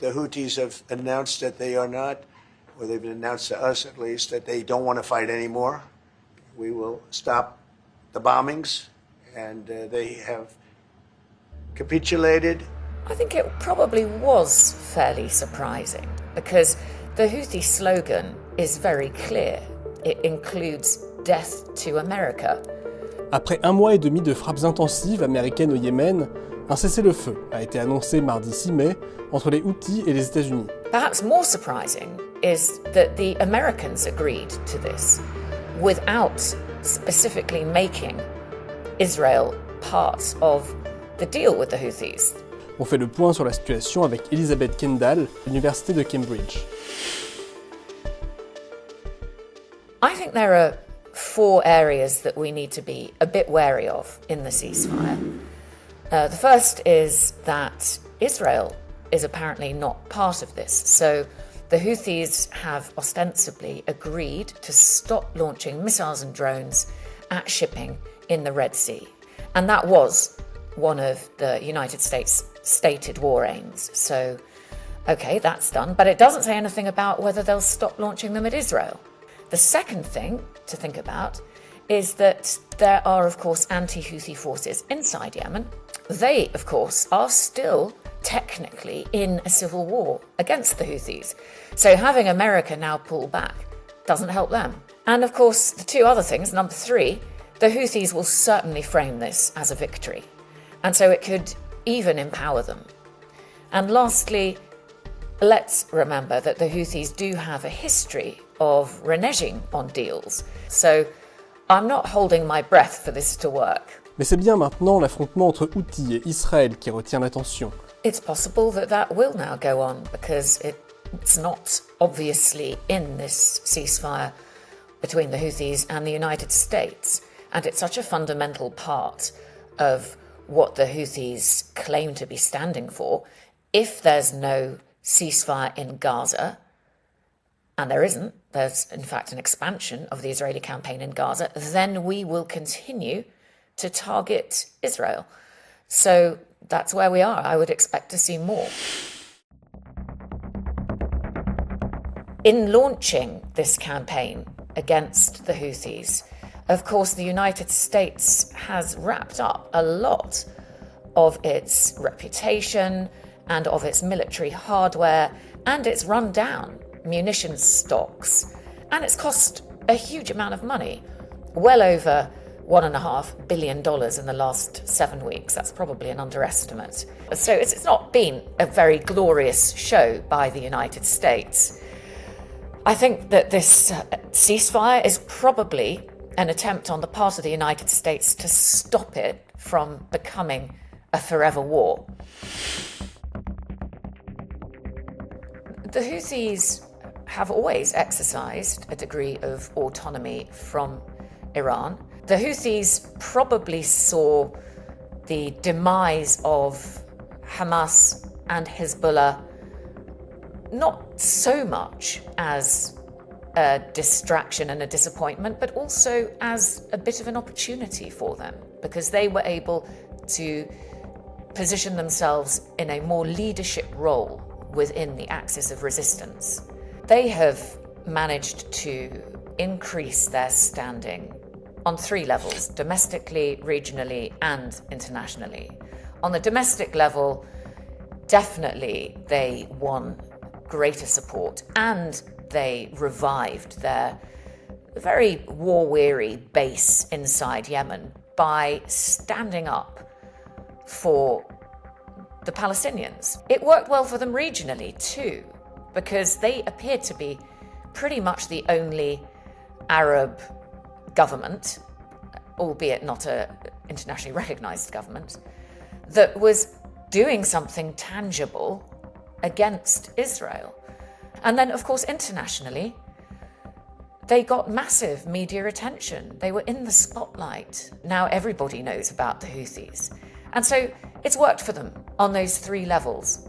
The Houthis have announced that they are not, or they've announced to us at least, that they don't want to fight anymore. We will stop the bombings, and they have capitulated. I think it probably was fairly surprising because the Houthi slogan is very clear. It includes death to America. Après un mois et demi de frappes intensives américaines au Yémen, un cessez-le-feu a été annoncé mardi 6 mai entre les Houthis et les États-Unis. Perhaps more surprising is that the Americans agreed to this without specifically making Israel part of the deal with the Houthis. On fait le point sur la situation avec Elisabeth Kendall, l'université de Cambridge. I think there are 4 areas that we need to be a bit wary of in the ceasefire. The first is that Israel is apparently not part of this. So the Houthis have ostensibly agreed to stop launching missiles and drones at shipping in the Red Sea. And that was one of the United States' stated war aims. So, okay, that's done. But it doesn't say anything about whether they'll stop launching them at Israel. The second thing to think about is that there are, of course, anti-Houthi forces inside Yemen. They, of course, are still technically in a civil war against the Houthis. So having America now pull back doesn't help them. And of course, the 2 other things, number 3, the Houthis will certainly frame this as a victory. And so it could even empower them. And lastly, let's remember that the Houthis do have a history of reneging on deals. So I'm not holding my breath for this to work. Mais c'est bien maintenant l'affrontement entre Houthis et Israël qui retient l'attention. It's possible that that will now go on because it's not obviously in this ceasefire between the Houthis and the United States. And it's such a fundamental part of what the Houthis claim to be standing for. If there's no ceasefire in Gaza, and there isn't, there's in fact an expansion of the Israeli campaign in Gaza, then we will continue to target Israel. So that's where we are. I would expect to see more. In launching this campaign against the Houthis, of course, the United States has wrapped up a lot of its reputation and of its military hardware and its rundown munitions stocks. And it's cost a huge amount of money, well over $1.5 billion in the last 7 weeks. That's probably an underestimate. So it's not been a very glorious show by the United States. I think that this ceasefire is probably an attempt on the part of the United States to stop it from becoming a forever war. The Houthis have always exercised a degree of autonomy from Iran. The Houthis probably saw the demise of Hamas and Hezbollah not so much as a distraction and a disappointment, but also as a bit of an opportunity for them, because they were able to position themselves in a more leadership role within the axis of resistance. They have managed to increase their standing on 3 levels: domestically, regionally, and internationally. On the domestic level, definitely they won greater support and they revived their very war-weary base inside Yemen by standing up for the Palestinians. It worked well for them regionally too, because they appeared to be pretty much the only Arab government, albeit not an internationally recognized government, that was doing something tangible against Israel. And then, of course, internationally, they got massive media attention. They were in the spotlight. Now everybody knows about the Houthis. And so it's worked for them on those 3 levels.